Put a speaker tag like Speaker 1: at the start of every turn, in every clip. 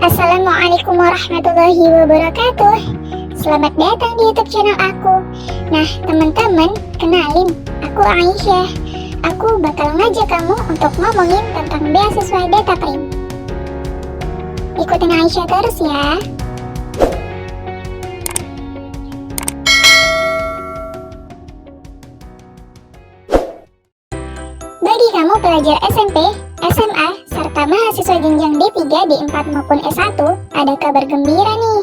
Speaker 1: Assalamualaikum warahmatullahi wabarakatuh. Selamat datang di YouTube channel aku. Nah, teman-teman, kenalin, aku Aisyah. Aku bakal ngajak kamu untuk ngomongin tentang beasiswa DataPrint. Ikutin Aisyah terus ya. Bagi kamu pelajar SMP, SMA, serta mahasiswa jenjang D3, D4 maupun S1, ada kabar gembira nih.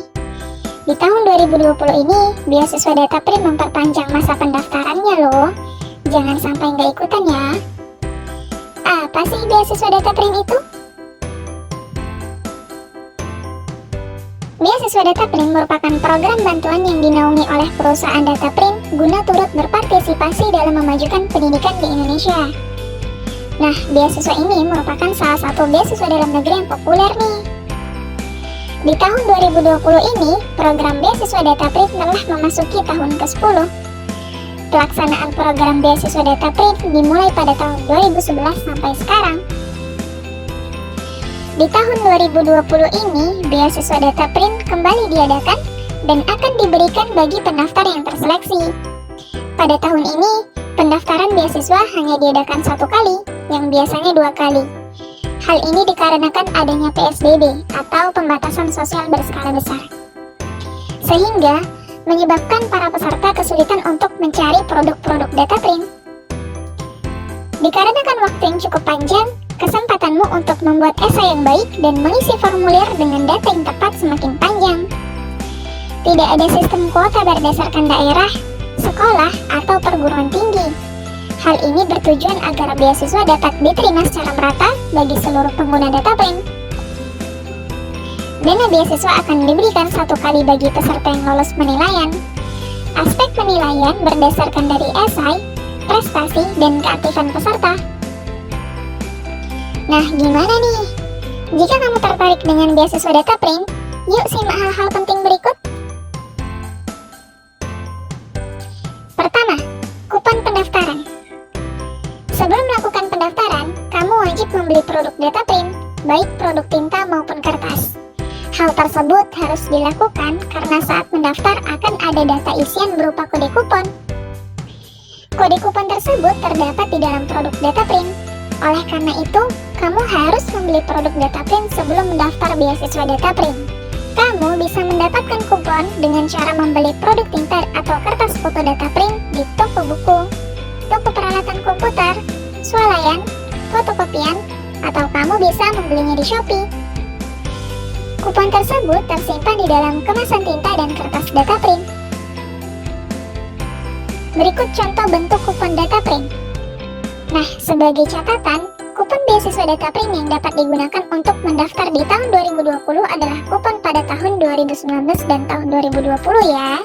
Speaker 1: Di tahun 2020 ini, beasiswa DataPrint memperpanjang masa pendaftarannya loh. Jangan sampai nggak ikutan ya. Apa sih beasiswa DataPrint itu? Beasiswa DataPrint merupakan program bantuan yang dinaungi oleh perusahaan DataPrint guna turut berpartisipasi dalam memajukan pendidikan di Indonesia. Nah, beasiswa ini merupakan salah satu beasiswa dalam negeri yang populer nih. Di tahun 2020 ini, program beasiswa DataPrint telah memasuki tahun ke-10. Pelaksanaan program beasiswa DataPrint dimulai pada tahun 2011 sampai sekarang. Di tahun 2020 ini, beasiswa DataPrint kembali diadakan dan akan diberikan bagi pendaftar yang terseleksi. Pada tahun ini, pendaftaran beasiswa hanya diadakan satu kali, yang biasanya 2 kali. Hal ini dikarenakan adanya PSBB atau pembatasan sosial berskala besar, sehingga menyebabkan para peserta kesulitan untuk mencari produk-produk DataPrint. Dikarenakan waktu yang cukup panjang, kesempatanmu untuk membuat esai yang baik dan mengisi formulir dengan data yang tepat semakin panjang. Tidak ada sistem kuota berdasarkan daerah, sekolah, atau perguruan tinggi. Hal ini bertujuan agar beasiswa dapat diterima secara merata bagi seluruh pengguna DataPrint. Dana beasiswa akan diberikan satu kali bagi peserta yang lolos penilaian. Aspek penilaian berdasarkan dari esai, prestasi, dan keaktifan peserta. Nah, gimana nih? Jika kamu tertarik dengan beasiswa DataPrint, yuk simak hal-hal penting berikut. Pertama, kupon pendaftaran. Sebelum melakukan pendaftaran, kamu wajib membeli produk DataPrint, baik produk tinta maupun kertas. Hal tersebut harus dilakukan karena saat mendaftar akan ada data isian berupa kode kupon. Kode kupon tersebut terdapat di dalam produk DataPrint. Oleh karena itu, kamu harus membeli produk DataPrint sebelum mendaftar beasiswa DataPrint. Kamu bisa mendapatkan kupon dengan cara membeli produk tinta atau kertas foto DataPrint di toko buku, toko peralatan komputer, swalayan, fotokopian, atau kamu bisa membelinya di Shopee. Kupon tersebut tersimpan di dalam kemasan tinta dan kertas DataPrint. Berikut contoh bentuk kupon DataPrint. Nah, sebagai catatan, kupon beasiswa DataPrint yang dapat digunakan untuk mendaftar di tahun 2020 adalah kupon pada tahun 2019 dan tahun 2020 ya.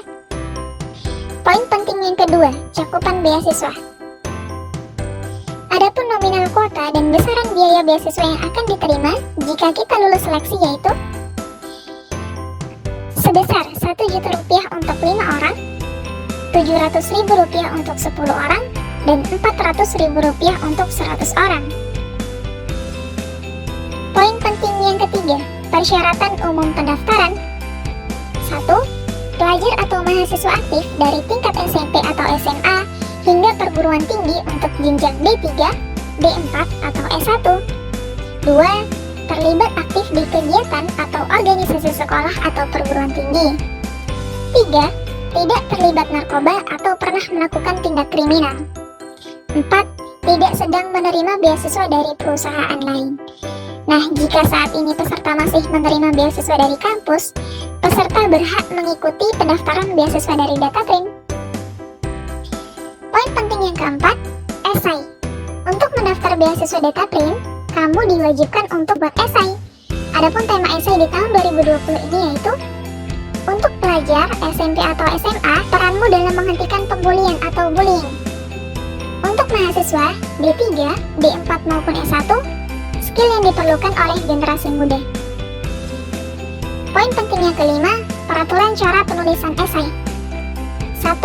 Speaker 1: Poin penting yang kedua, cakupan beasiswa. Adapun nominal kuota dan besaran biaya beasiswa yang akan diterima jika kita lulus seleksi yaitu sebesar Rp1.000.000 untuk 5 orang, Rp700.000 untuk 10 orang, dan Rp400.000 untuk 100 orang. Poin penting yang ketiga, persyaratan umum pendaftaran. 1. Pelajar atau mahasiswa aktif dari tingkat SMP atau SMA hingga perguruan tinggi untuk jenjang D3, D4, atau S1. 2. Terlibat aktif di kegiatan atau organisasi sekolah atau perguruan tinggi. 3. Tidak terlibat narkoba atau pernah melakukan tindak kriminal. 4. Tidak sedang menerima beasiswa dari perusahaan lain. Nah, jika saat ini peserta masih menerima beasiswa dari kampus, peserta berhak mengikuti pendaftaran beasiswa dari DataPrint. Poin penting yang keempat, esai. Untuk mendaftar beasiswa DataPrint, kamu diwajibkan untuk buat esai. Adapun tema esai di tahun 2020 ini yaitu untuk pelajar SMP atau SMA, peranmu dalam menghentikan pembulian atau bullying. Untuk mahasiswa D3, D4 maupun S1, skill yang diperlukan oleh generasi muda. Poin penting yang kelima, peraturan cara penulisan esai. 1.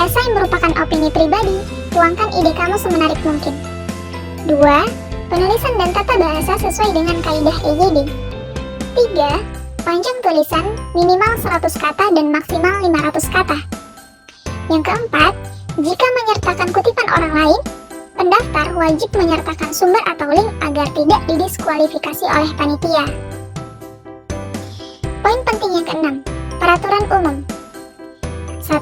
Speaker 1: Esai merupakan opini pribadi, tuangkan ide kamu semenarik mungkin. 2. Penulisan dan tata bahasa sesuai dengan kaidah EYD. 3. Panjang tulisan minimal 100 kata dan maksimal 500 kata. Yang keempat, jika menyertakan kutipan orang lain, pendaftar wajib menyertakan sumber atau link agar tidak didiskualifikasi oleh panitia. Poin penting yang keenam, peraturan umum. 1.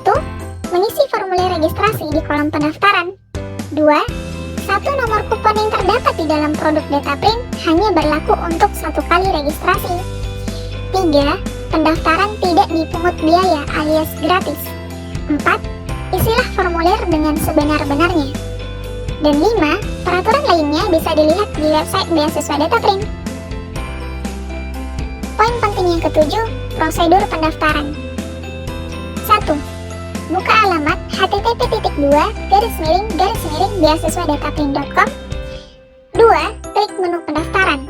Speaker 1: Mengisi formulir registrasi di kolom pendaftaran. 2. Satu nomor kupon yang terdapat di dalam produk data print hanya berlaku untuk 1 kali registrasi. 3. Pendaftaran tidak dipungut biaya alias gratis. 4. Isilah formulir dengan sebenar-benarnya. Dan 5. Peraturan lainnya bisa dilihat di website Beasiswa Data Print. Poin penting yang ketujuh, prosedur pendaftaran. 1. Buka alamat http://beasiswadataprint.com. 2. Klik menu pendaftaran.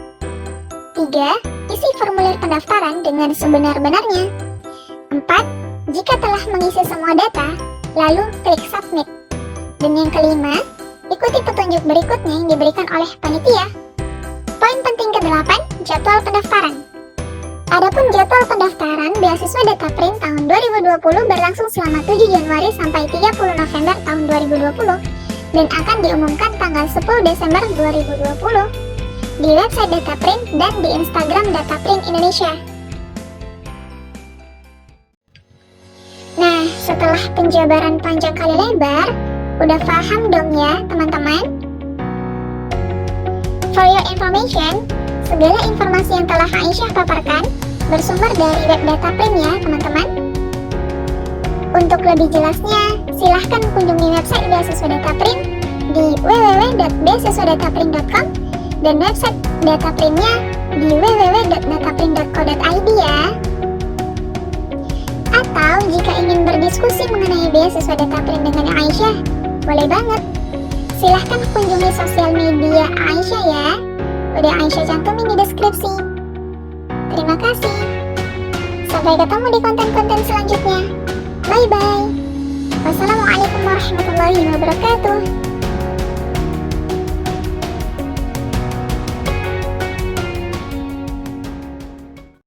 Speaker 1: 3. Isi formulir pendaftaran dengan sebenar-benarnya. 4. Jika telah mengisi semua data, lalu klik submit. Dan yang kelima, ikuti petunjuk berikutnya yang diberikan oleh panitia. Poin penting ke-8, jadwal pendaftaran. Adapun jadwal pendaftaran Beasiswa Data Print tahun 2020 berlangsung selama 7 Januari sampai 30 November tahun 2020 dan akan diumumkan tanggal 10 Desember 2020 di website Data Print dan di Instagram Data Print Indonesia. Nah, setelah penjabaran panjang kali lebar, udah paham dong ya teman-teman? For your information, segala informasi yang telah Aisyah paparkan bersumber dari web Data Print ya teman-teman. Untuk lebih jelasnya, silahkan kunjungi website Beasiswa Data Print di www.beasiswadataprint.com dan website Data Print-nya di www.dataprint.co.id ya. Atau jika ingin berdiskusi mengenai Beasiswa Data Print dengan Aisyah, boleh banget. Silahkan kunjungi sosial media Aisyah ya. Udah Aisyah cantumin di deskripsi. Terima kasih. Sampai ketemu di konten-konten selanjutnya. Bye-bye. Wassalamualaikum warahmatullahi wabarakatuh.